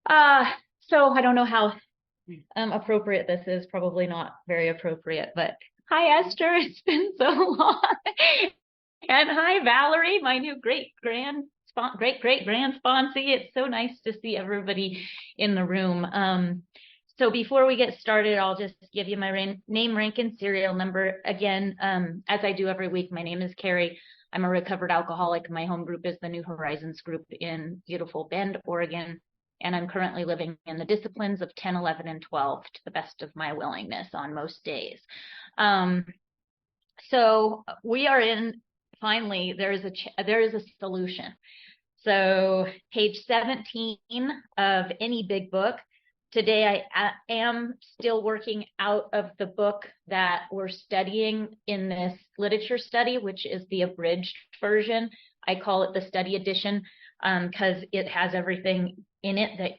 Uh, so I don't know how appropriate this is, probably not very appropriate, but hi Esther, it's been so long. And hi Valerie, my new great grand sponsee. It's so nice to see everybody in the room. So before we get started, I'll just give you my name, rank, and serial number. Again, as I do every week, my name is Carrie. I'm a recovered alcoholic. My home group is the New Horizons group in beautiful Bend, Oregon. And I'm currently living in the disciplines of 10, 11, and 12 to the best of my willingness on most days. So we are in, finally, there is a solution. So page 17 of any big book. Today I am still working out of the book that we're studying in this literature study, which is the abridged version. I call it the study edition because it has everything in it that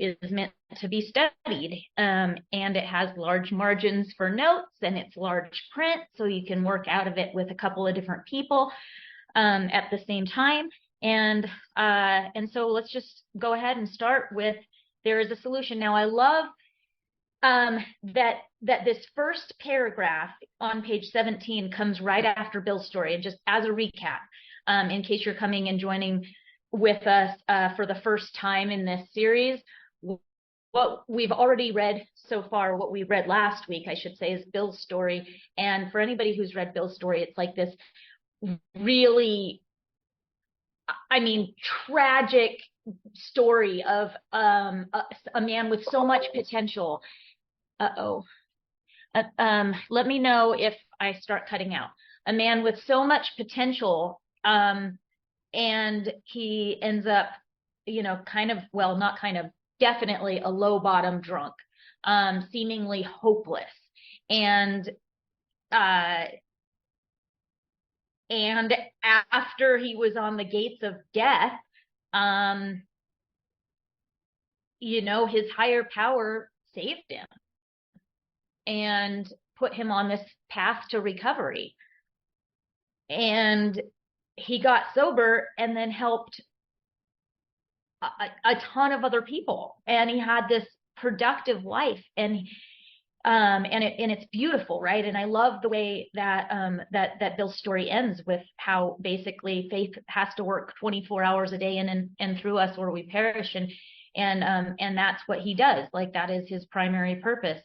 is meant to be studied. And it has large margins for notes, and it's large print, so you can work out of it with a couple of different people at the same time. And so let's just go ahead and start with there is a solution. Now I love that this first paragraph on page 17 comes right after Bill's story. And just as a recap, in case you're coming and joining with us for the first time in this series, what we've already read so far, what we read last week, I should say, is Bill's story. And for anybody who's read Bill's story, it's like this really, I mean, tragic story of a man with so much potential. Let me know if I start cutting out. A man with so much potential, and he ends up, definitely a low bottom drunk, seemingly hopeless. And after he was on the gates of death, his higher power saved him and put him on this path to recovery. And he got sober and then helped a ton of other people. And he had this productive life, and it's beautiful, right? And I love the way that that Bill's story ends with how basically faith has to work 24 hours a day in and through us, or we perish. And that's what he does. Like, that is his primary purpose.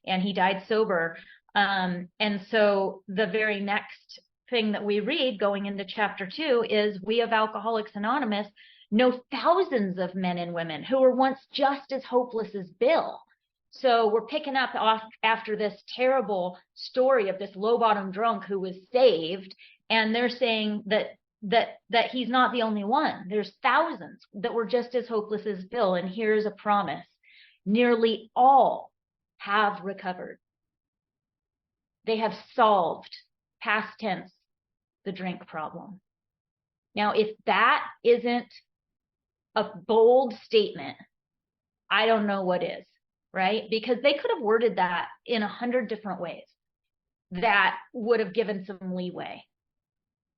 And he died sober. And so the very next thing that we read going into chapter 2 is, we of Alcoholics Anonymous know thousands of men and women who were once just as hopeless as Bill. So we're picking up off after this terrible story of this low bottom drunk who was saved, and they're saying that he's not the only one. There's thousands that were just as hopeless as Bill. And here's a promise: nearly all have recovered. They have solved, past tense, the drink problem. Now, if that isn't a bold statement, I don't know what is, right? Because they could have worded that in 100 different ways that would have given some leeway,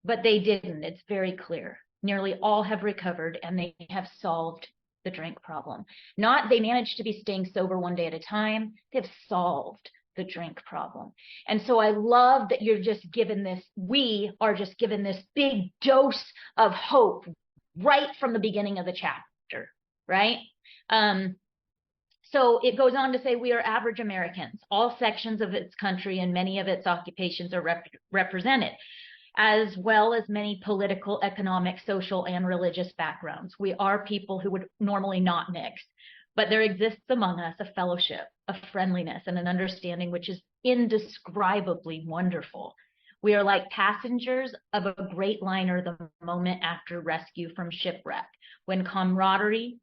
but they didn't. It's very clear. Nearly all have recovered, and they have solved the drink problem. Not they managed to be staying sober one day at a time. They've solved the drink problem. And so I love that you're just given this, we are just given this big dose of hope right from the beginning of the chapter, right? So it goes on to say, we are average Americans. All sections of its country and many of its occupations are represented, as well as many political, economic, social, and religious backgrounds. We are people who would normally not mix, but there exists among us a fellowship, a friendliness, and an understanding which is indescribably wonderful. We are like passengers of a great liner the moment after rescue from shipwreck, when camaraderie,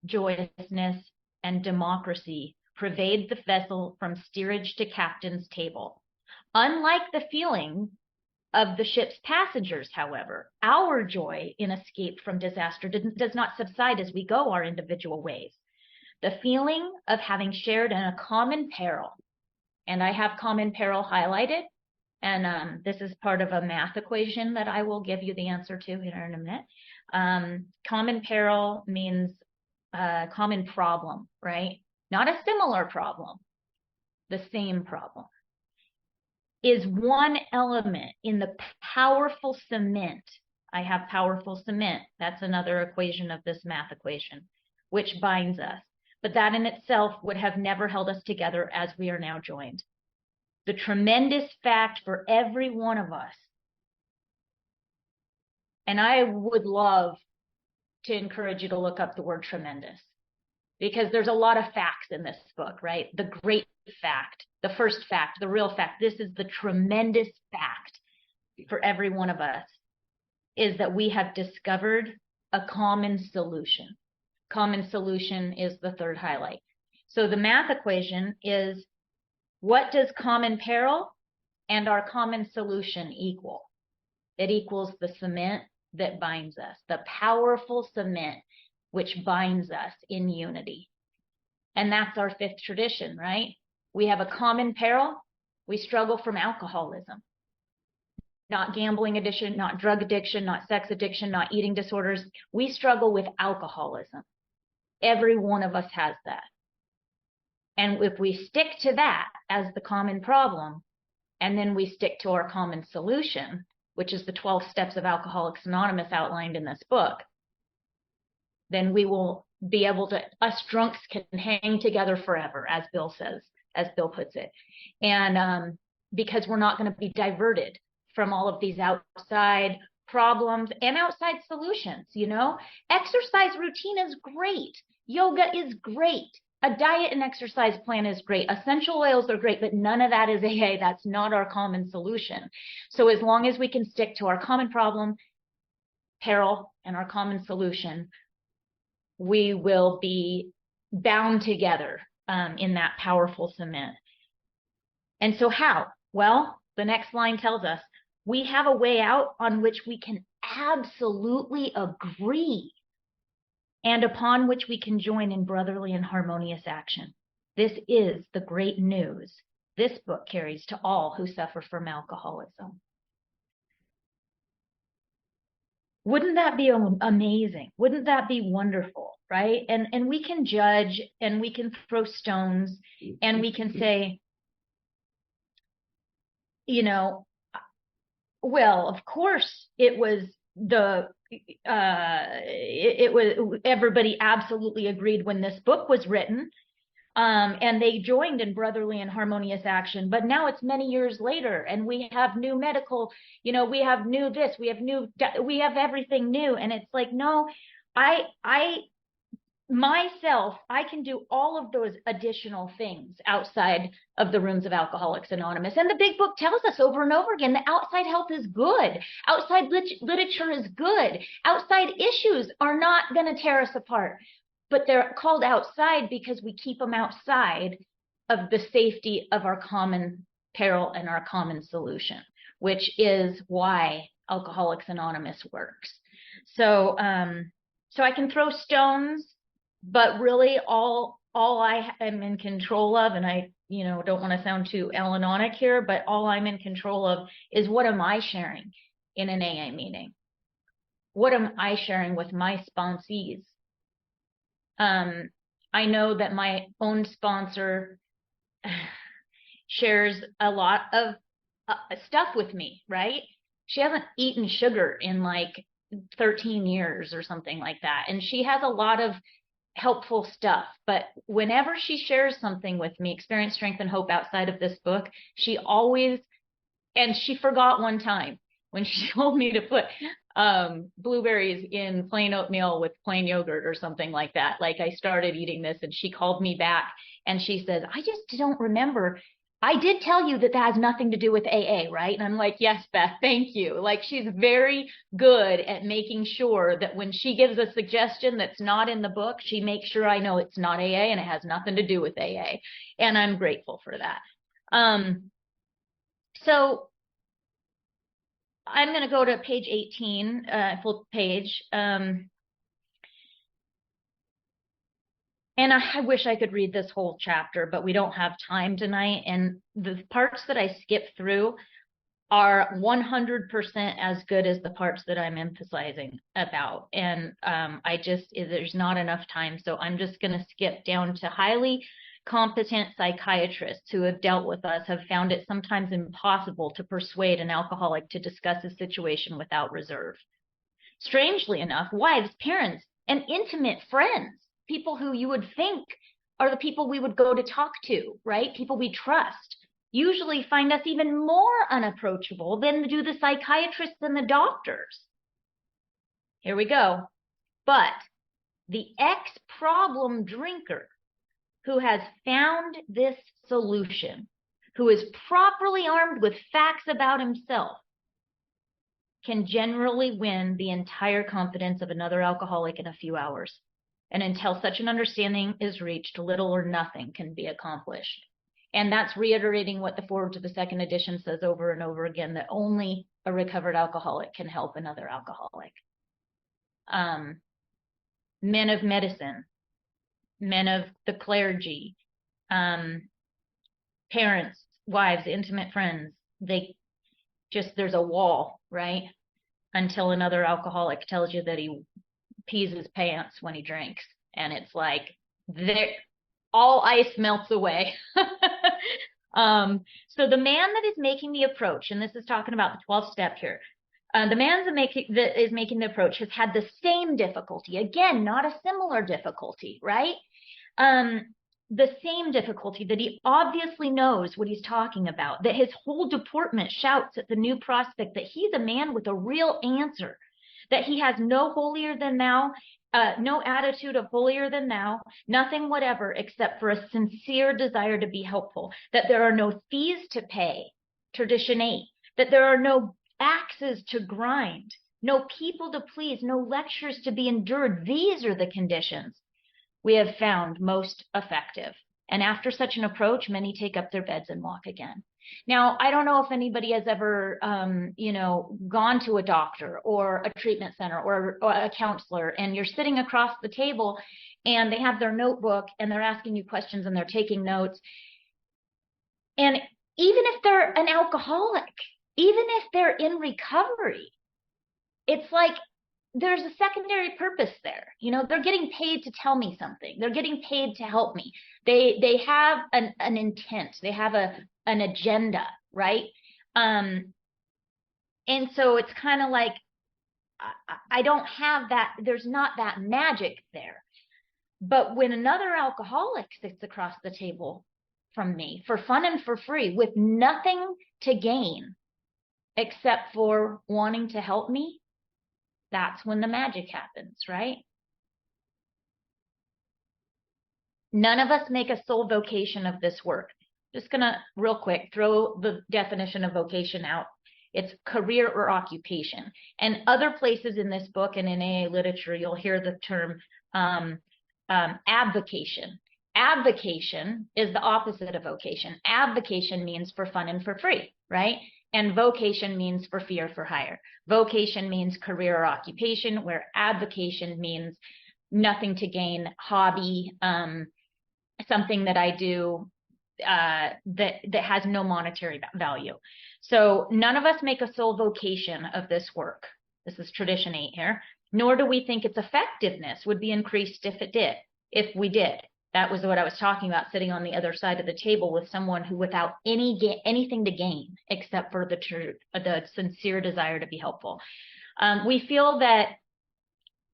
joyousness, and democracy pervade the vessel from steerage to captain's table. Unlike the feeling of the ship's passengers, however, our joy in escape from disaster does not subside as we go our individual ways. The feeling of having shared in a common peril, and I have common peril highlighted, and this is part of a math equation that I will give you the answer to here in a minute. Common peril means common problem, right? Not a similar problem, the same problem, is one element in the powerful cement. I have powerful cement. That's another equation of this math equation, which binds us. But that in itself would have never held us together as we are now joined. The tremendous fact for every one of us. And I would love to encourage you to look up the word tremendous, because there's a lot of facts in this book, right? The great fact, the first fact, the real fact. This is the tremendous fact for every one of us, is that we have discovered a common solution. Common solution is the third highlight. So the math equation is, what does common peril and our common solution equal? It equals the cement that binds us, the powerful cement which binds us in unity. And that's our fifth tradition, right? We have a common peril. We struggle from alcoholism, not gambling addiction, not drug addiction, not sex addiction, not eating disorders. We struggle with alcoholism. Every one of us has that. And if we stick to that as the common problem, and then we stick to our common solution, which is the 12 steps of Alcoholics Anonymous outlined in this book, then we will be able to, us drunks can hang together forever, as Bill says, as Bill puts it. And because we're not going to be diverted from all of these outside problems and outside solutions, you know? Exercise routine is great. Yoga is great. A diet and exercise plan is great. Essential oils are great, but none of that is AA. That's not our common solution. So as long as we can stick to our common problem, peril, and our common solution, we will be bound together in that powerful cement. And so how? Well, the next line tells us we have a way out on which we can absolutely agree, and upon which we can join in brotherly and harmonious action. This is the great news this book carries to all who suffer from alcoholism. Wouldn't that be amazing? Wouldn't that be wonderful, right? And we can judge, and we can throw stones, and we can say, you know, well, of course it was it was, everybody absolutely agreed when this book was written, and they joined in brotherly and harmonious action. But now it's many years later, and we have new medical, you know, we have new this, we have everything new, and it's like, no, myself, I can do all of those additional things outside of the rooms of Alcoholics Anonymous. And the big book tells us over and over again, the outside help is good. Outside literature is good. Outside issues are not going to tear us apart, but they're called outside because we keep them outside of the safety of our common peril and our common solution, which is why Alcoholics Anonymous works. So I can throw stones, but really all I am in control of, and I, you know, don't want to sound too Al-Anonic here, but all I'm in control of is, what am I sharing in an AA meeting? What am I sharing with my sponsees? I know that my own sponsor shares a lot of stuff with me, right? She hasn't eaten sugar in like 13 years or something like that. And she has a lot of helpful stuff. But whenever she shares something with me, Experience, Strength, and Hope outside of this book, she always, and she forgot one time when she told me to put blueberries in plain oatmeal with plain yogurt or something like that. Like, I started eating this, and she called me back and she said, I just don't remember. I did tell you that that has nothing to do with AA, right? And I'm like, yes, Beth, thank you. Like, she's very good at making sure that when she gives a suggestion that's not in the book, she makes sure I know it's not AA and it has nothing to do with AA. And I'm grateful for that. So I'm going to go to page 18, full page. And I wish I could read this whole chapter, but we don't have time tonight. And the parts that I skipped through, are 100% as good as the parts that I'm emphasizing about. And there's not enough time. So I'm just going to skip down to highly competent psychiatrists who have dealt with us have found it sometimes impossible to persuade an alcoholic to discuss a situation without reserve. Strangely enough, wives, parents, and intimate friends, people who you would think are the people we would go to talk to, right? People we trust, usually find us even more unapproachable than do the psychiatrists and the doctors. Here we go. But the ex-problem drinker who has found this solution, who is properly armed with facts about himself, can generally win the entire confidence of another alcoholic in a few hours. And until such an understanding is reached, little or nothing can be accomplished. And that's reiterating what the foreword to the second edition says over and over again, that only a recovered alcoholic can help another alcoholic. Men of medicine, men of the clergy, parents, wives, intimate friends, there's a wall, right? Until another alcoholic tells you that he pees his pants when he drinks. And it's like, all ice melts away. So the man that is making the approach, and this is talking about the 12th step here, the man that is making the approach has had the same difficulty. Again, not a similar difficulty, right? The same difficulty, that he obviously knows what he's talking about, that his whole deportment shouts at the new prospect that he's a man with a real answer, that he has no holier than thou, no attitude of holier than thou, nothing whatever except for a sincere desire to be helpful, that there are no fees to pay, tradition 8, that there are no axes to grind, no people to please, no lectures to be endured. These are the conditions we have found most effective. And after such an approach, many take up their beds and walk again. Now, I don't know if anybody has ever, gone to a doctor or a treatment center or a counselor, and you're sitting across the table and they have their notebook and they're asking you questions and they're taking notes. And even if they're an alcoholic, even if they're in recovery, it's like there's a secondary purpose there. They're getting paid to tell me something. They're getting paid to help me. They have an intent. They have an agenda, right? And so it's kind of like, I don't have that. There's not that magic there. But when another alcoholic sits across the table from me for fun and for free with nothing to gain except for wanting to help me, that's when the magic happens, right? None of us make a sole vocation of this work. Just gonna real quick throw the definition of vocation out. It's career or occupation. And other places in this book and in AA literature, you'll hear the term avocation. Avocation is the opposite of vocation. Avocation means for fun and for free, right? And vocation means for fee or for hire. Vocation means career or occupation, where avocation means nothing to gain, hobby, something that I do that has no monetary value. So none of us make a sole vocation of this work. This is tradition 8 here. Nor do we think its effectiveness would be increased if we did. That was what I was talking about, sitting on the other side of the table with someone who, without anything to gain except for the sincere desire to be helpful. We feel that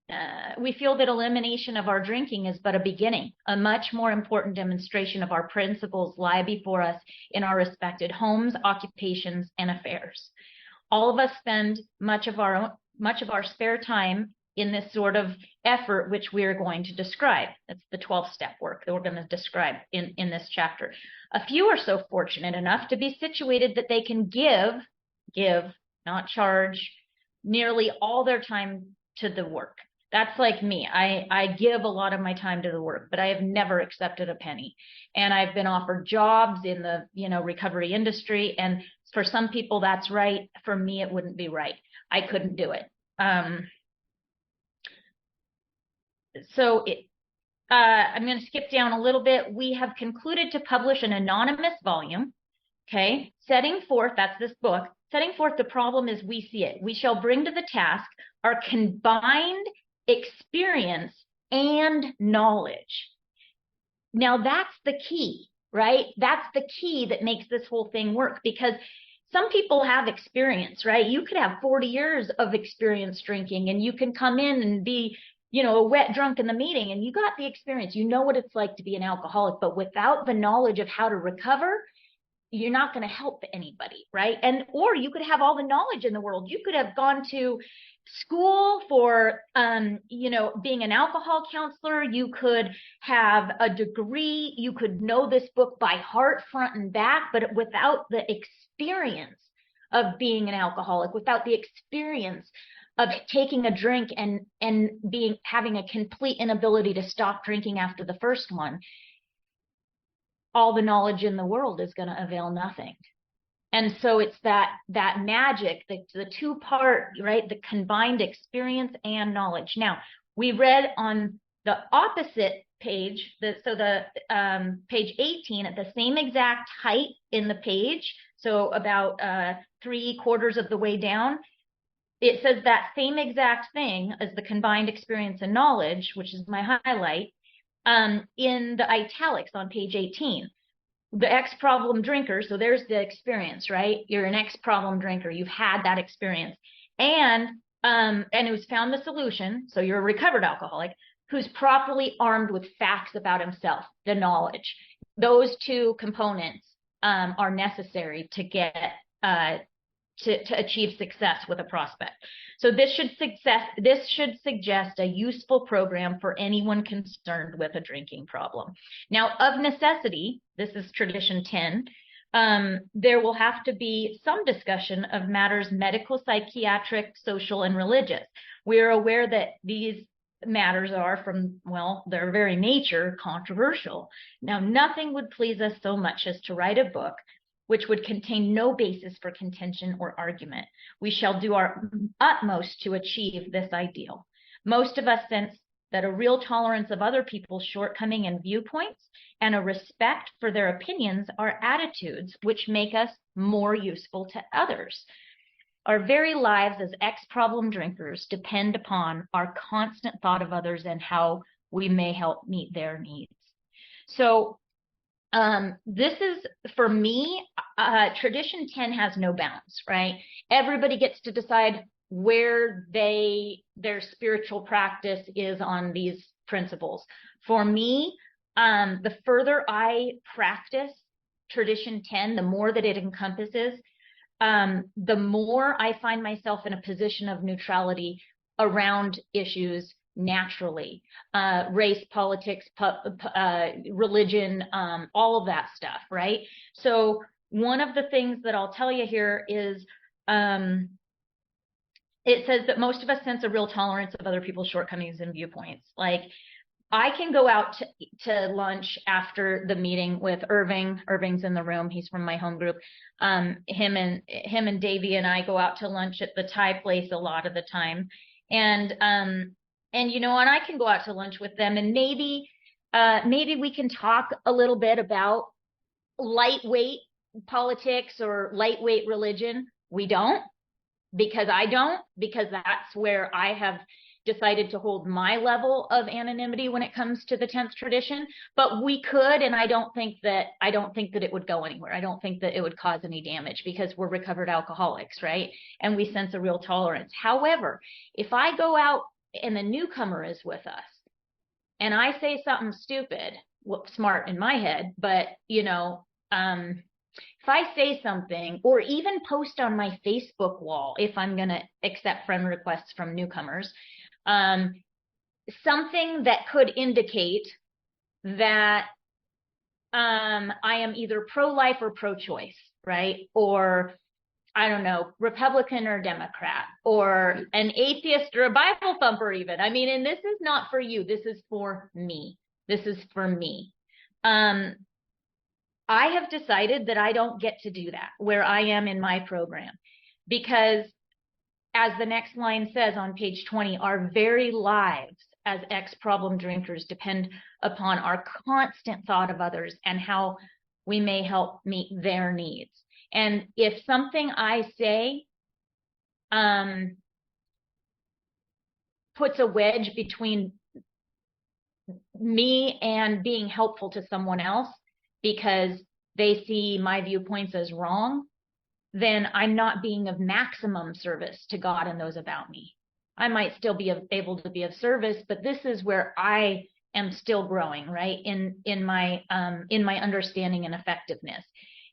elimination of our drinking is but a beginning. A much more important demonstration of our principles lie before us in our respected homes, occupations, and affairs. All of us spend much of our spare time in this sort of effort, which we are going to describe. That's the 12th step work that we're going to describe in this chapter. A few are so fortunate enough to be situated that they can give, not charge, nearly all their time to the work. That's like me. I give a lot of my time to the work, but I have never accepted a penny. And I've been offered jobs in the, recovery industry. And for some people, that's right. For me, it wouldn't be right. I couldn't do it. I'm going to skip down a little bit. We have concluded to publish an anonymous volume, okay, setting forth, that's this book, setting forth the problem as we see it. We shall bring to the task our combined experience and knowledge. Now that's the key, right? That's the key that makes this whole thing work, because some people have experience, right? You could have 40 years of experience drinking, and you can come in and be, a wet drunk in the meeting, and you got the experience. You know what it's like to be an alcoholic, but without the knowledge of how to recover, you're not going to help anybody, right? Or you could have all the knowledge in the world. You could have gone to school for, being an alcohol counselor. You could have a degree. You could know this book by heart, front and back, but without the experience of being an alcoholic, without the experience of taking a drink and having a complete inability to stop drinking after the first one, all the knowledge in the world is going to avail nothing. And so it's that magic, the two-part, right, the combined experience and knowledge. Now, we read on the opposite page, page 18, at the same exact height in the page, so about 3/4 of the way down, it says that same exact thing as the combined experience and knowledge, which is my highlight, in the italics on page 18. The ex-problem drinker, so there's the experience, right? You're an ex-problem drinker. You've had that experience. And who's found the solution, so you're a recovered alcoholic, who's properly armed with facts about himself, the knowledge. Those two components are necessary to get to achieve success with a prospect. So this should suggest a useful program for anyone concerned with a drinking problem. Now, of necessity, this is tradition 10, there will have to be some discussion of matters medical, psychiatric, social, and religious. We are aware that these matters are, from, well, their very nature, controversial. Now, nothing would please us so much as to write a book which would contain no basis for contention or argument. We shall do our utmost to achieve this ideal. Most of us sense that a real tolerance of other people's shortcomings and viewpoints and a respect for their opinions are attitudes which make us more useful to others. Our very lives as ex-problem drinkers depend upon our constant thought of others and how we may help meet their needs. So this is, for me, tradition 10 has no bounds, right? Everybody gets to decide where their spiritual practice is on these principles. For me, the further I practice tradition 10, the more that it encompasses, the more I find myself in a position of neutrality around issues naturally, race, politics, religion, all of that stuff, right? So one of the things that I'll tell you here is, it says that most of us sense a real tolerance of other people's shortcomings and viewpoints. Like, I can go out to lunch after the meeting with Irving. Irving's in the room. He's from my home group. Him and Davey and I go out to lunch at the Thai place a lot of the time. And I can go out to lunch with them, and maybe we can talk a little bit about lightweight politics or lightweight religion. We don't, because that's where I have decided to hold my level of anonymity when it comes to the 10th tradition. But we could, and I don't think that it would go anywhere. I don't think that it would cause any damage, because we're recovered alcoholics, right? And we sense a real tolerance. However, if I go out and the newcomer is with us, and I say something stupid, well, smart in my head, but if I say something, or even post on my Facebook wall, if I'm going to accept friend requests from newcomers, something that could indicate that I am either pro-life or pro-choice, right? Or, I don't know, Republican or Democrat, or an atheist or a Bible thumper even. I mean, and this is not for you. This is for me. This is for me. I have decided that I don't get to do that where I am in my program, because as the next line says on page 20, our very lives as ex-problem drinkers depend upon our constant thought of others and how we may help meet their needs. And if something I say puts a wedge between me and being helpful to someone else because they see my viewpoints as wrong, then I'm not being of maximum service to God and those about me. I might still be able to be of service, but this is where I am still growing, right? In my understanding and effectiveness.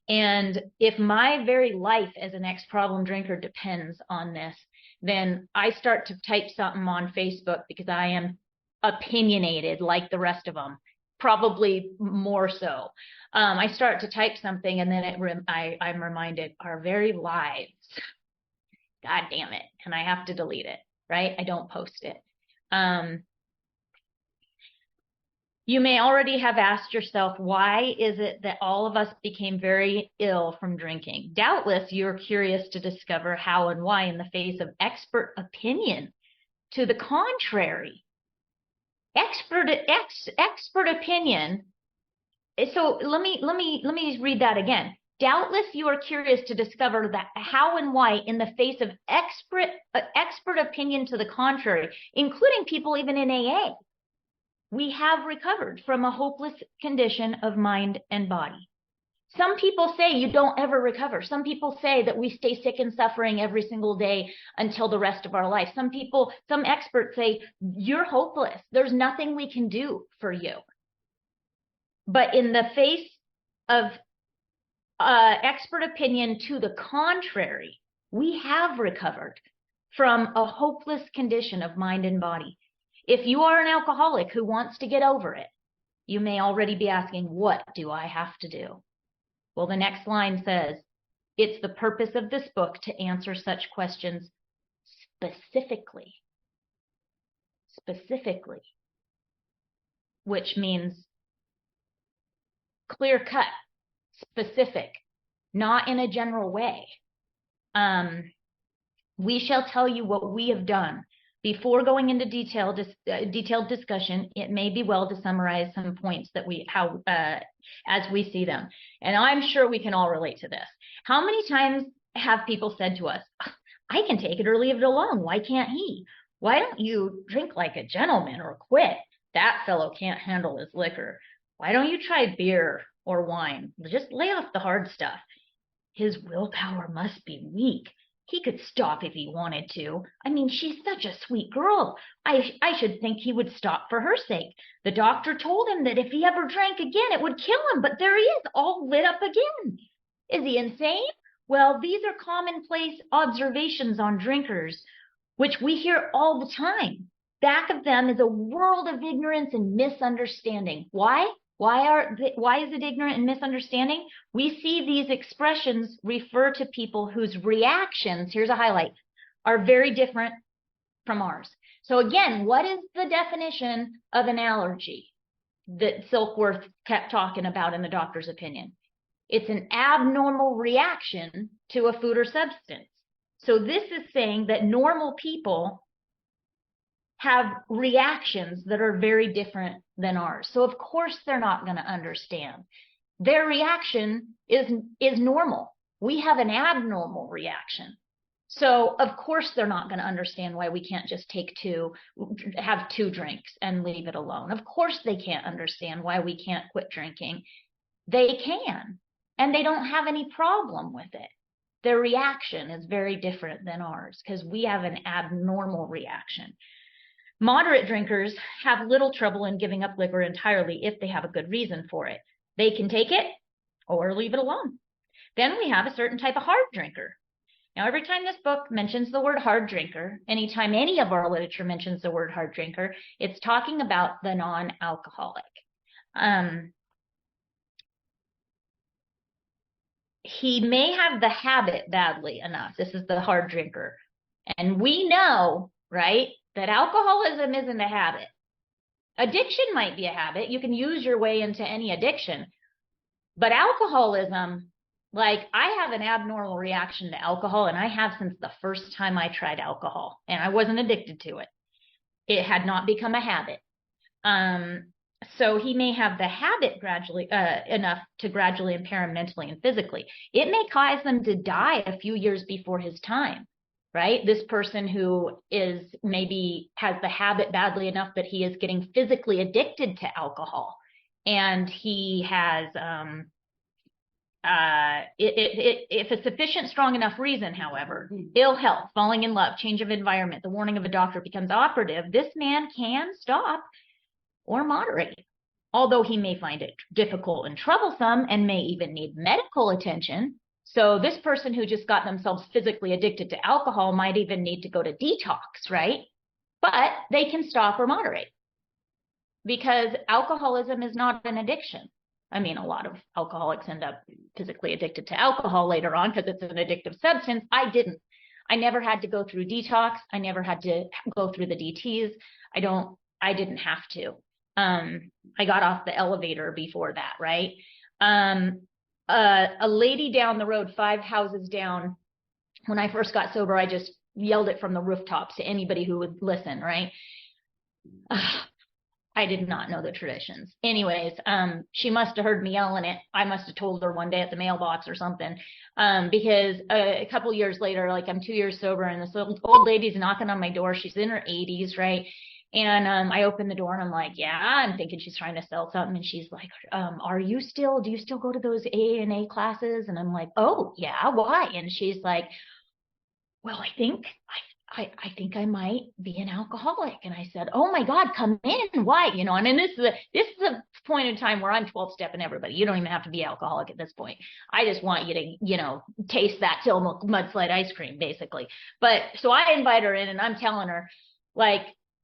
And if my very life as an ex-problem drinker depends on this, then I start to type something on Facebook because I am opinionated like the rest of them, probably more so. I start to type something and then I'm reminded our very lives. God damn it. And I have to delete it, right? I don't post it. You may already have asked yourself, why is it that all of us became very ill from drinking? Doubtless you're curious to discover how and why in the face of expert opinion to the contrary. Expert opinion. So let me read that again. Doubtless you are curious to discover that how and why in the face of expert opinion to the contrary, including people even in AA, we have recovered from a hopeless condition of mind and body. Some people say you don't ever recover. Some people say that we stay sick and suffering every single day until the rest of our life. Some experts say you're hopeless. There's nothing we can do for you. But in the face of expert opinion to the contrary, we have recovered from a hopeless condition of mind and body. If you are an alcoholic who wants to get over it, you may already be asking, what do I have to do? Well, the next line says, it's the purpose of this book to answer such questions specifically, which means clear cut, specific, not in a general way. We shall tell you what we have done. Before going into detailed discussion, it may be well to summarize some points that as we see them. And I'm sure we can all relate to this. How many times have people said to us, I can take it or leave it alone. Why can't he? Why don't you drink like a gentleman or quit? That fellow can't handle his liquor. Why don't you try beer or wine? Just lay off the hard stuff. His willpower must be weak. He could stop if he wanted to. I mean, she's such a sweet girl. I should think he would stop for her sake. The doctor told him that if he ever drank again, it would kill him. But there he is, all lit up again. Is he insane? Well, these are commonplace observations on drinkers, which we hear all the time. Back of them is a world of ignorance and misunderstanding. Why? Why is it ignorant and misunderstanding? We see these expressions refer to people whose reactions, here's a highlight, are very different from ours. So again, what is the definition of an allergy that Silkworth kept talking about in the doctor's opinion? It's an abnormal reaction to a food or substance. So this is saying that normal people have reactions that are very different than ours. So of course they're not going to understand. Their reaction is normal. We have an abnormal reaction. So of course they're not going to understand why we can't just have two drinks and leave it alone. Of course they can't understand why we can't quit drinking. They can, and they don't have any problem with it. Their reaction is very different than ours because we have an abnormal reaction. Moderate drinkers have little trouble in giving up liquor entirely if they have a good reason for it. They can take it or leave it alone. Then we have a certain type of hard drinker. Now, every time this book mentions the word hard drinker, anytime any of our literature mentions the word hard drinker, it's talking about the non-alcoholic. He may have the habit badly enough. This is the hard drinker. And we know, right, that alcoholism isn't a habit. Addiction might be a habit. You can use your way into any addiction. But alcoholism, like, I have an abnormal reaction to alcohol, and I have since the first time I tried alcohol, and I wasn't addicted to it. It had not become a habit. So he may have the habit gradually enough to gradually impair him mentally and physically. It may cause them to die a few years before his time, right? This person who is maybe has the habit badly enough that he is getting physically addicted to alcohol, and he has if a sufficient, strong enough reason, however, ill health, falling in love, change of environment, the warning of a doctor becomes operative, this man can stop or moderate. Although he may find it difficult and troublesome and may even need medical attention. So this person who just got themselves physically addicted to alcohol might even need to go to detox, right? But they can stop or moderate, because alcoholism is not an addiction. I mean, a lot of alcoholics end up physically addicted to alcohol later on because it's an addictive substance. I didn't. I never had to go through detox. I never had to go through the DTs. I didn't have to. I got off the elevator before that, right? A lady down the road, 5 houses down, when I first got sober, I just yelled it from the rooftops to anybody who would listen, right? I did not know the traditions. Anyways, she must have heard me yelling it. I must have told her one day at the mailbox or something. Because a couple years later, like I'm 2 years sober, and this old lady's knocking on my door. She's in her 80s, right? And I opened the door and I'm like, yeah, I'm thinking she's trying to sell something. And she's like, do you still go to those A&A classes? And I'm like, oh yeah, why? And she's like, well, I think I might be an alcoholic. And I said, oh my God, come in. Why? You know, I mean, this is a point in time where I'm 12-stepping everybody. You don't even have to be alcoholic at this point. I just want you to, you know, taste that Tillamook mudslide ice cream, basically. But so I invite her in and I'm telling her, like,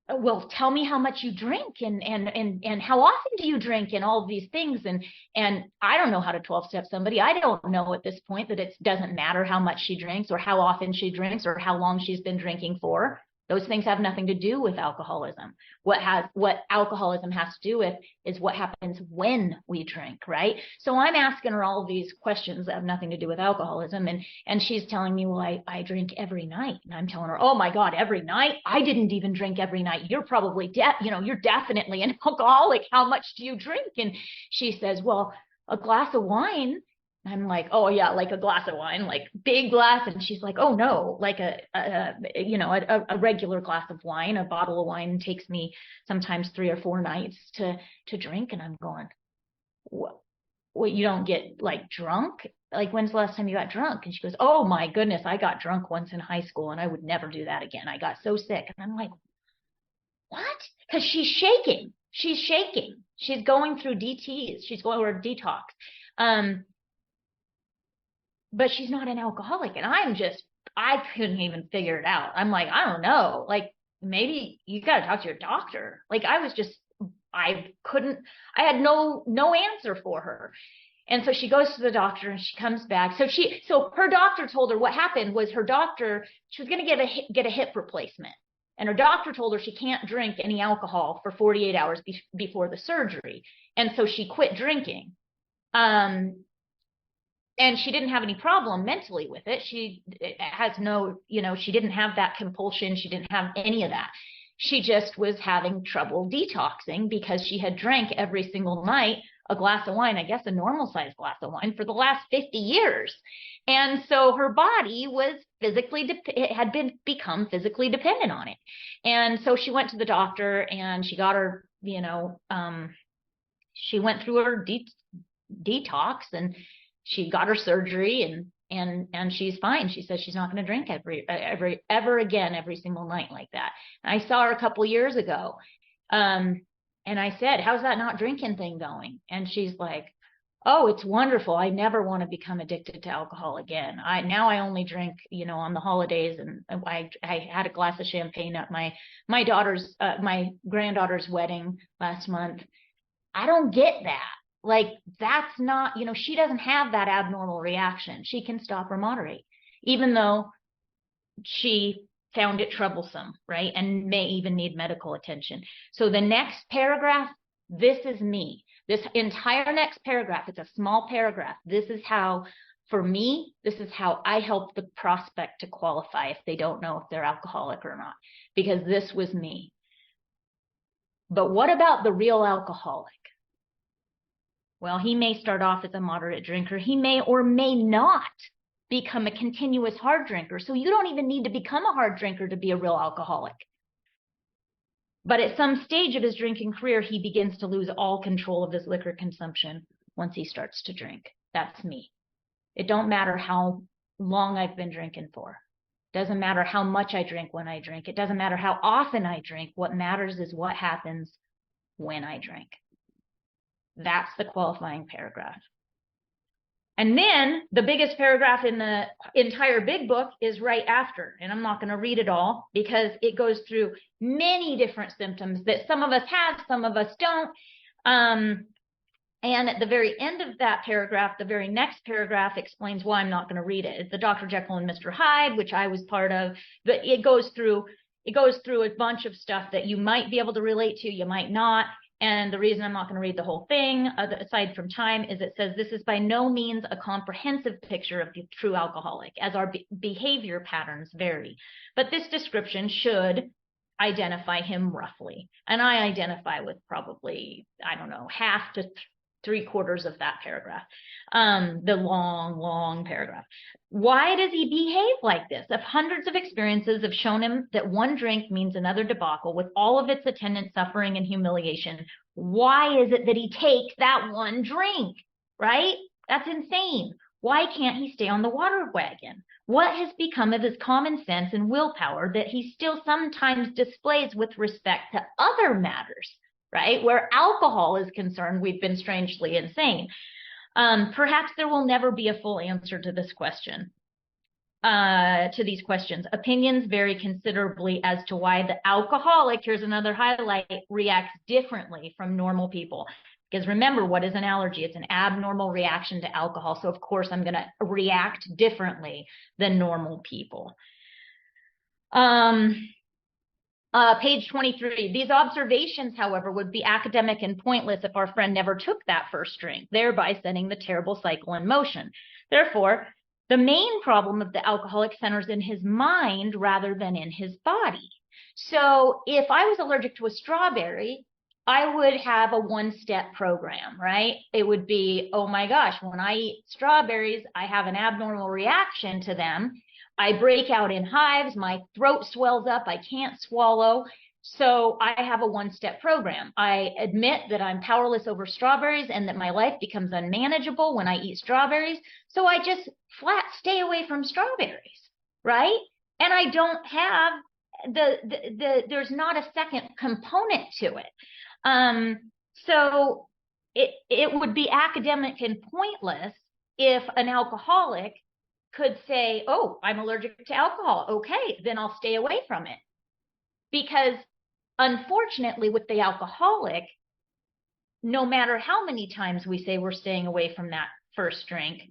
well, tell me how much you drink and how often do you drink and all of these things. And I don't know how to 12-step somebody. I don't know at this point that it doesn't matter how much she drinks or how often she drinks or how long she's been drinking for. Those things have nothing to do with alcoholism. What alcoholism has to do with is what happens when we drink, right? So I'm asking her all of these questions that have nothing to do with alcoholism, and she's telling me, well, I drink every night. And I'm telling her, oh my God, every night? I didn't even drink every night. You're probably you're definitely an alcoholic. How much do you drink? And she says, well, a glass of wine. I'm like, oh yeah, like a glass of wine, like big glass. And she's like, oh no, like a regular glass of wine, a bottle of wine takes me sometimes 3 or 4 nights to drink. And I'm going, what, you don't get like drunk? Like, when's the last time you got drunk? And she goes, oh my goodness, I got drunk once in high school and I would never do that again. I got so sick. And I'm like, what? Because she's shaking. She's going through DTs. She's going through a detox. But she's not an alcoholic. And I couldn't even figure it out. I'm like, I don't know. Like, maybe you got to talk to your doctor. Like, I had no answer for her. And so she goes to the doctor and she comes back. So her doctor told her what happened was she was going to get a hip replacement. And her doctor told her she can't drink any alcohol for 48 hours before the surgery. And so she quit drinking. And she didn't have any problem mentally with it. She didn't have that compulsion. She didn't have any of that. She just was having trouble detoxing because she had drank every single night a glass of wine, I guess a normal sized glass of wine, for the last 50 years. And so her body was become physically dependent on it. And so she went to the doctor and she got her, she went through her detox and she got her surgery and she's fine. She says she's not going to drink ever again every single night like that. And I saw her a couple years ago. And I said, how's that not drinking thing going? And she's like, oh, it's wonderful. I never want to become addicted to alcohol again. Now I only drink, on the holidays, and I had a glass of champagne at my granddaughter's wedding last month. I don't get that. Like, that's not, she doesn't have that abnormal reaction. She can stop or moderate, even though she found it troublesome, right? And may even need medical attention. So the next paragraph, this is me. This entire next paragraph, it's a small paragraph. This is how I help the prospect to qualify if they don't know if they're alcoholic or not, because this was me. But what about the real alcoholic? Well, he may start off as a moderate drinker. He may or may not become a continuous hard drinker. So you don't even need to become a hard drinker to be a real alcoholic. But at some stage of his drinking career, he begins to lose all control of his liquor consumption once he starts to drink. That's me. It don't matter how long I've been drinking for. Doesn't matter how much I drink when I drink. It doesn't matter how often I drink. What matters is what happens when I drink. That's the qualifying paragraph. And then the biggest paragraph in the entire big book is right after. And I'm not going to read it all because it goes through many different symptoms that some of us have, some of us don't. And at the very end of that paragraph, the very next paragraph explains why I'm not going to read it. It's the Dr. Jekyll and Mr. Hyde, which I was part of, but it goes through a bunch of stuff that you might be able to relate to, you might not. And the reason I'm not going to read the whole thing, aside from time, is it says this is by no means a comprehensive picture of the true alcoholic, as our behavior patterns vary. But this description should identify him roughly. And I identify with probably, I don't know, half to three-quarters of that paragraph, the long paragraph. Why does he behave like this? If hundreds of experiences have shown him that one drink means another debacle with all of its attendant suffering and humiliation, why is it that he takes that one drink, right? That's insane. Why can't he stay on the water wagon? What has become of his common sense and willpower that he still sometimes displays with respect to other matters? Right? Where alcohol is concerned, we've been strangely insane. Perhaps there will never be a full answer to this question, to these questions. Opinions vary considerably as to why the alcoholic, here's another highlight, reacts differently from normal people. Because remember, what is an allergy? It's an abnormal reaction to alcohol. So of course, I'm going to react differently than normal people. Page 23. These observations, however, would be academic and pointless if our friend never took that first drink, thereby setting the terrible cycle in motion. Therefore, the main problem of the alcoholic centers in his mind rather than in his body. So if I was allergic to a strawberry, I would have a one-step program, right? It would be, oh my gosh, when I eat strawberries, I have an abnormal reaction to them. I break out in hives, my throat swells up, I can't swallow. So I have a one-step program. I admit that I'm powerless over strawberries and that my life becomes unmanageable when I eat strawberries. So I just flat stay away from strawberries, right? And I don't have there's not a second component to it. So it would be academic and pointless if an alcoholic could say, oh, I'm allergic to alcohol. Okay, then I'll stay away from it. Because unfortunately, with the alcoholic, no matter how many times we say we're staying away from that first drink,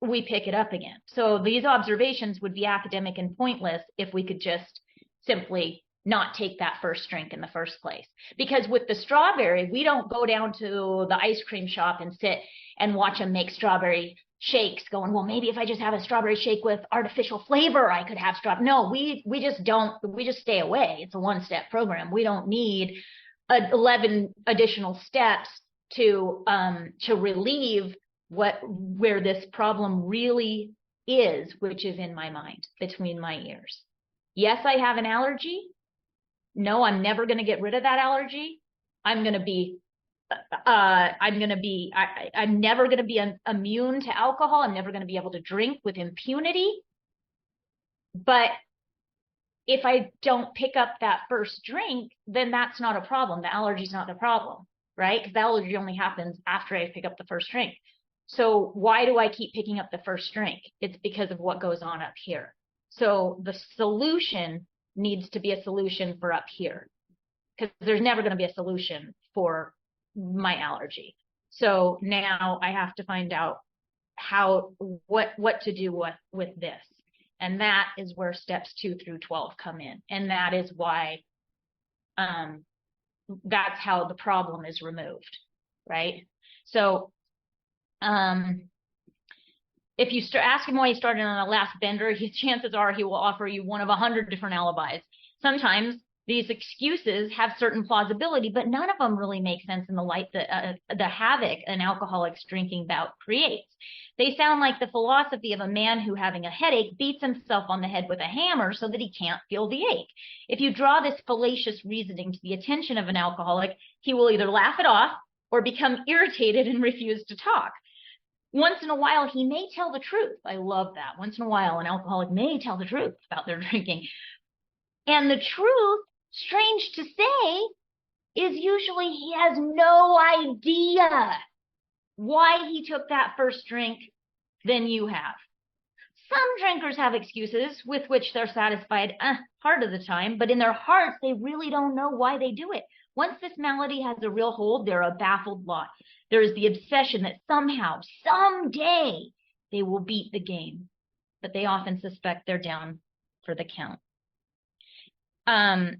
we pick it up again. So these observations would be academic and pointless if we could just simply not take that first drink in the first place. Because with the strawberry, we don't go down to the ice cream shop and sit and watch them make strawberry shakes going, well, maybe if I just have a strawberry shake with artificial flavor, I could have strawberry. No, we just don't, we just stay away. It's a one-step program. We don't need 11 additional steps to relieve where this problem really is, which is in my mind, between my ears. Yes, I have an allergy. No, I'm never going to get rid of that allergy. I'm never going to be immune to alcohol. I'm never going to be able to drink with impunity. But if I don't pick up that first drink, then that's not a problem. The allergy's not the problem, right? Because the allergy only happens after I pick up the first drink. So why do I keep picking up the first drink? It's because of what goes on up here. So the solution needs to be a solution for up here, because there's never going to be a solution for my allergy. So now I have to find out what to do with this. And that is where steps 2 through 12 come in. And that is why that's how the problem is removed, right? So if you ask him why he started on the last bender, chances are he will offer you one of 100 different alibis. Sometimes these excuses have certain plausibility, but none of them really make sense in the light that the havoc an alcoholic's drinking bout creates. They sound like the philosophy of a man who, having a headache, beats himself on the head with a hammer so that he can't feel the ache. If you draw this fallacious reasoning to the attention of an alcoholic, he will either laugh it off or become irritated and refuse to talk. Once in a while, he may tell the truth. I love that. Once in a while, an alcoholic may tell the truth about their drinking. And the truth, strange to say, is usually he has no idea why he took that first drink than you have. Some drinkers have excuses with which they're satisfied part of the time, but in their hearts, they really don't know why they do it. Once this malady has a real hold, they're a baffled lot. There is the obsession that somehow, someday, they will beat the game, but they often suspect they're down for the count. I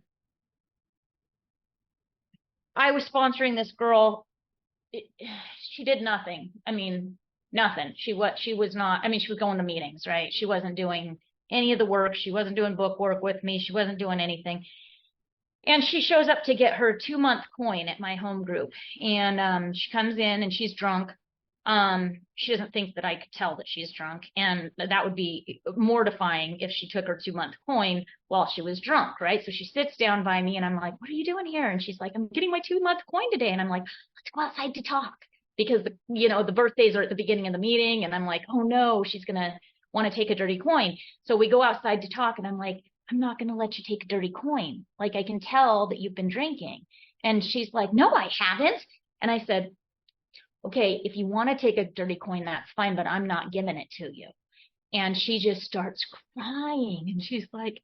was sponsoring this girl. She did nothing. I mean, nothing. She was not, I mean, she was going to meetings, right? She wasn't doing any of the work. She wasn't doing book work with me. She wasn't doing anything. And she shows up to get her 2-month coin at my home group. And she comes in and she's drunk. She doesn't think that I could tell that she's drunk. And that would be mortifying if she took her 2-month coin while she was drunk, right? So she sits down by me and I'm like, what are you doing here? And she's like, I'm getting my 2-month coin today. And I'm like, let's go outside to talk. Because, the birthdays are at the beginning of the meeting. And I'm like, oh no, she's going to want to take a dirty coin. So we go outside to talk and I'm like, I'm not going to let you take a dirty coin. Like, I can tell that you've been drinking. And she's like, no, I haven't. And I said, okay, if you want to take a dirty coin, that's fine, but I'm not giving it to you. And she just starts crying. And she's like,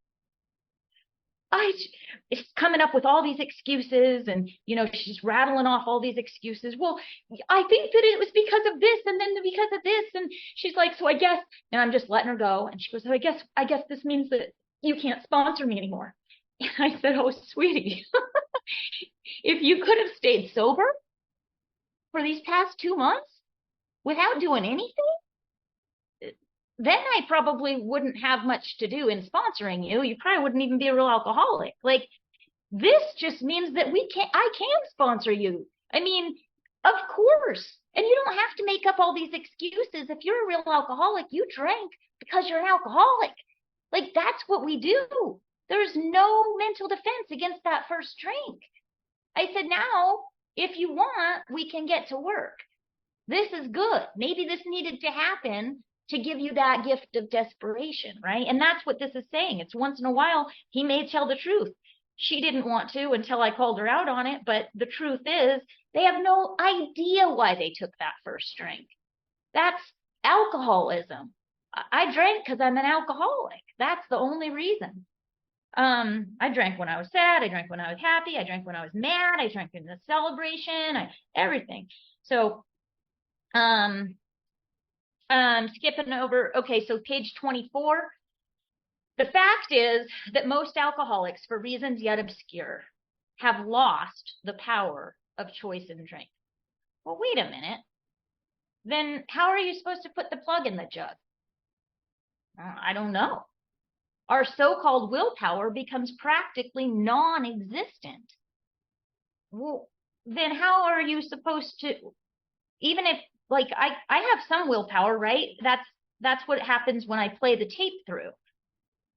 it's coming up with all these excuses. And, she's rattling off all these excuses. Well, I think that it was because of this and then because of this. And she's like, so I guess, and I'm just letting her go. And she goes, so I guess this means that you can't sponsor me anymore. And I said, oh, sweetie, if you could have stayed sober for these past 2 months without doing anything, then I probably wouldn't have much to do in sponsoring you. You probably wouldn't even be a real alcoholic. Like, this just means that I can sponsor you. I mean, of course. And you don't have to make up all these excuses. If you're a real alcoholic, you drink because you're an alcoholic. Like, that's what we do. There's no mental defense against that first drink. I said, now, if you want, we can get to work. This is good. Maybe this needed to happen to give you that gift of desperation, right? And that's what this is saying. It's once in a while, he may tell the truth. She didn't want to until I called her out on it, but the truth is, they have no idea why they took that first drink. That's alcoholism. I drank because I'm an alcoholic. That's the only reason. I drank when I was sad. I drank when I was happy. I drank when I was mad. I drank in the celebration. Everything. So, skipping over. Okay, so page 24. The fact is that most alcoholics, for reasons yet obscure, have lost the power of choice in drink. Well, wait a minute. Then how are you supposed to put the plug in the jug? I don't know. Our so-called willpower becomes practically non-existent. Well, then how are you supposed to, even if, like, I have some willpower, right? That's what happens when I play the tape through,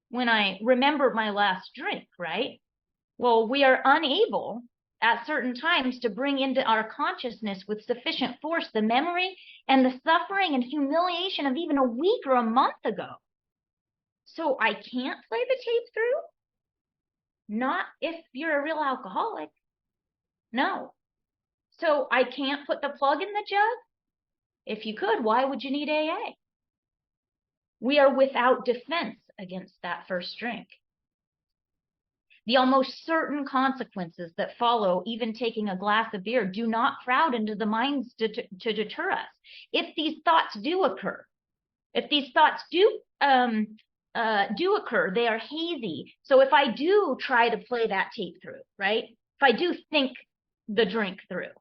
when I remember my last drink, right? Well, we are unable at certain times to bring into our consciousness with sufficient force the memory and the suffering and humiliation of even a week or a month ago. So I can't play the tape through? Not if you're a real alcoholic. No. So I can't put the plug in the jug? If you could, why would you need AA? We are without defense against that first drink. The almost certain consequences that follow even taking a glass of beer do not crowd into the minds to deter us. If these thoughts do occur, do occur, they are hazy. So if I do try to play that tape through, right? If I do think the drink through,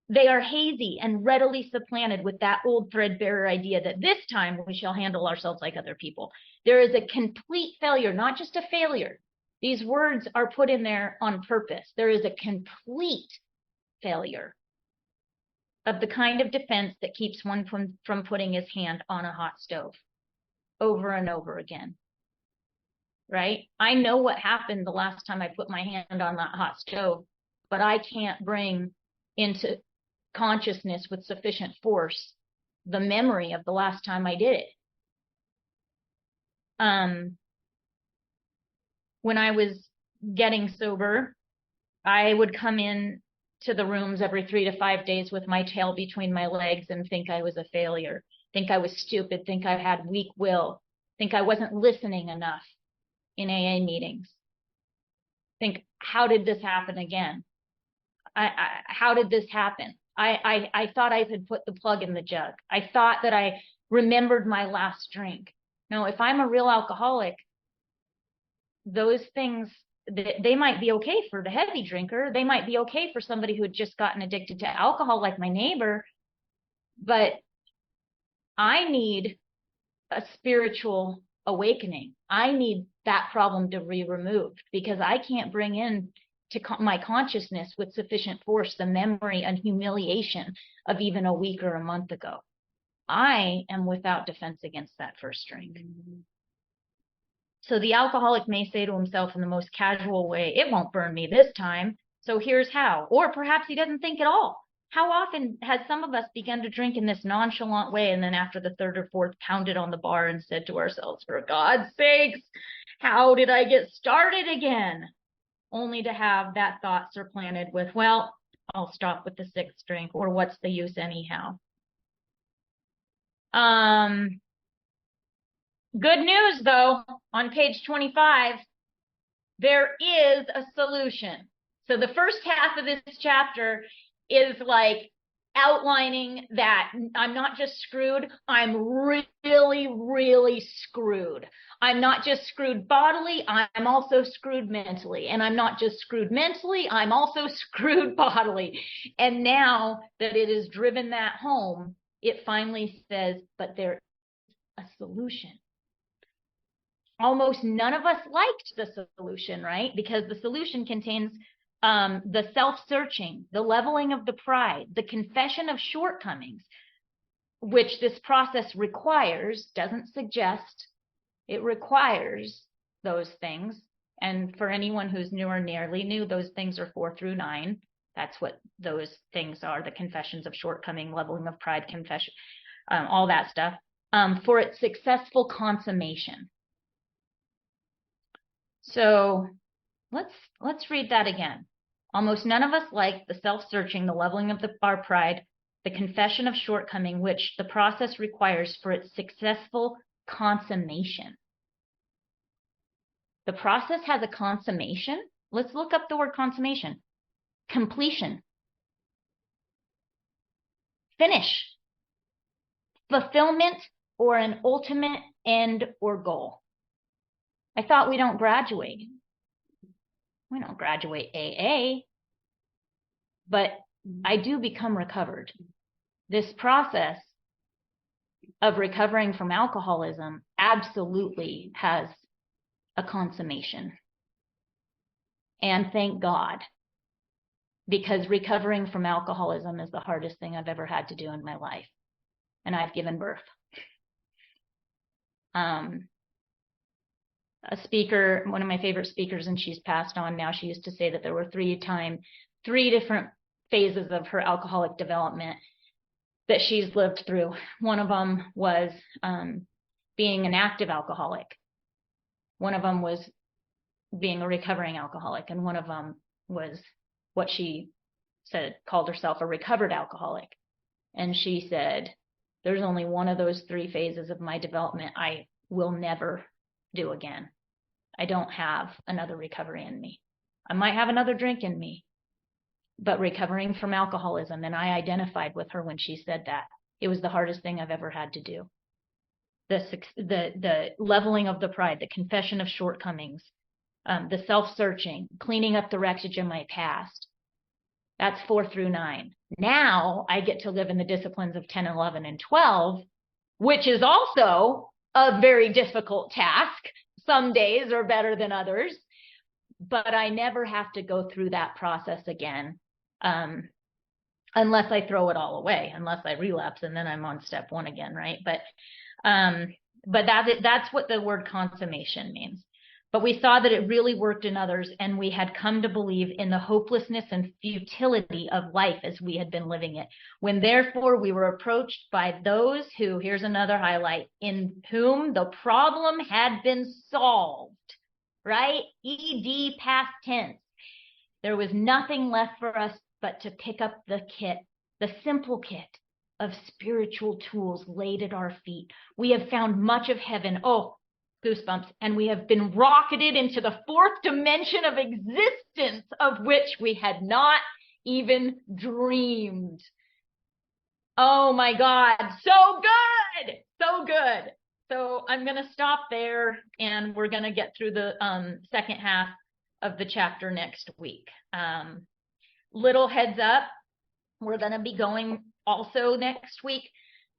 they are hazy and readily supplanted with that old threadbare idea that this time we shall handle ourselves like other people. There is a complete failure, not just a failure, These words are put in there on purpose. There is a complete failure of the kind of defense that keeps one from putting his hand on a hot stove over and over again. Right? I know what happened the last time I put my hand on that hot stove, but I can't bring into consciousness with sufficient force the memory of the last time I did it. When I was getting sober, I would come in to the rooms every 3 to 5 days with my tail between my legs and think I was a failure, think I was stupid, think I had weak will, think I wasn't listening enough in AA meetings. Think, how did this happen again? How did this happen? I thought I had put the plug in the jug. I thought that I remembered my last drink. No, if I'm a real alcoholic, those things, they might be okay for the heavy drinker. They might be okay for somebody who had just gotten addicted to alcohol, like my neighbor. But I need a spiritual awakening. I need that problem to be removed, because I can't bring in to my consciousness with sufficient force the memory and humiliation of even a week or a month ago. I am without defense against that first drink. So the alcoholic may say to himself in the most casual way, it won't burn me this time, so here's how. Or perhaps he doesn't think at all. How often has some of us begun to drink in this nonchalant way, and then after the third or fourth pounded on the bar and said to ourselves, for God's sakes, how did I get started again? Only to have that thought supplanted with, well, I'll stop with the sixth drink, or what's the use anyhow? Good news, though, on page 25, there is a solution. So the first half of this chapter is like outlining that I'm not just screwed, I'm really, really screwed. I'm not just screwed bodily, I'm also screwed mentally. And I'm not just screwed mentally, I'm also screwed bodily. And now that it has driven that home, it finally says, but there is a solution. Almost none of us liked the solution, right? Because the solution contains the self-searching, the leveling of the pride, the confession of shortcomings, which this process requires, doesn't suggest, it requires those things. And for anyone who's new or nearly new, those things are 4 through 9. That's what those things are, the confessions of shortcoming, leveling of pride, confession, all that stuff, for its successful consummation. So let's read that again. Almost none of us like the self-searching, the leveling of our pride, the confession of shortcoming, which the process requires for its successful consummation. The process has a consummation. Let's look up the word consummation. Completion. Finish. Fulfillment, or an ultimate end or goal. I thought we don't graduate. We don't graduate AA, but I do become recovered. This process of recovering from alcoholism absolutely has a consummation. And thank God, because recovering from alcoholism is the hardest thing I've ever had to do in my life. And I've given birth. A speaker, one of my favorite speakers, and she's passed on now, she used to say that there were 3 different phases of her alcoholic development that she's lived through. One of them was being an active alcoholic. One of them was being a recovering alcoholic. And one of them was what she said, called herself a recovered alcoholic. And she said, there's only one of those 3 phases of my development I will never do again. I don't have another recovery in me. I might have another drink in me, but recovering from alcoholism, and I identified with her when she said that. It was the hardest thing I've ever had to do. The leveling of the pride, the confession of shortcomings, the self-searching, cleaning up the wreckage of my past. That's 4 through 9. Now I get to live in the disciplines of 10, 11, and 12, which is also a very difficult task. Some days are better than others, but I never have to go through that process again. Unless I throw it all away, unless I relapse, and then I'm on step one again, right? But that's what the word consummation means. But we saw that it really worked in others, and we had come to believe in the hopelessness and futility of life as we had been living it. When therefore we were approached by those who, here's another highlight, in whom the problem had been solved, right? ED past tense. There was nothing left for us but to pick up the kit, the simple kit of spiritual tools laid at our feet. We have found much of heaven. Oh, goosebumps. And we have been rocketed into the fourth dimension of existence, of which we had not even dreamed. Oh my God. So good. So good. So I'm going to stop there, and we're going to get through the second half of the chapter next week. Little heads up, we're going to be going also next week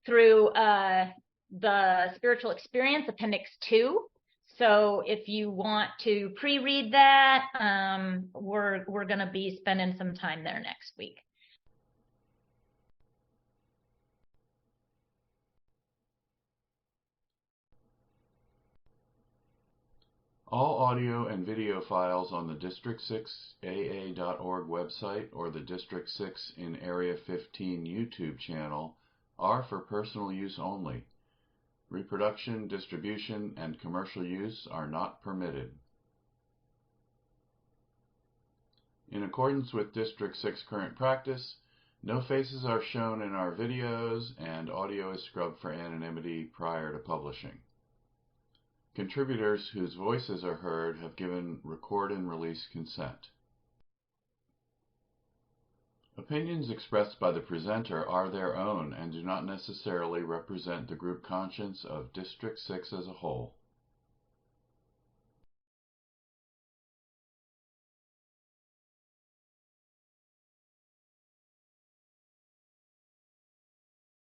through the Spiritual Experience, Appendix 2. So if you want to pre-read that, we're going to be spending some time there next week. All audio and video files on the District6AA.org website or the District 6 in Area 15 YouTube channel are for personal use only. Reproduction, distribution, and commercial use are not permitted. In accordance with District 6 current practice, no faces are shown in our videos, and audio is scrubbed for anonymity prior to publishing. Contributors whose voices are heard have given record and release consent. Opinions expressed by the presenter are their own and do not necessarily represent the group conscience of District 6 as a whole.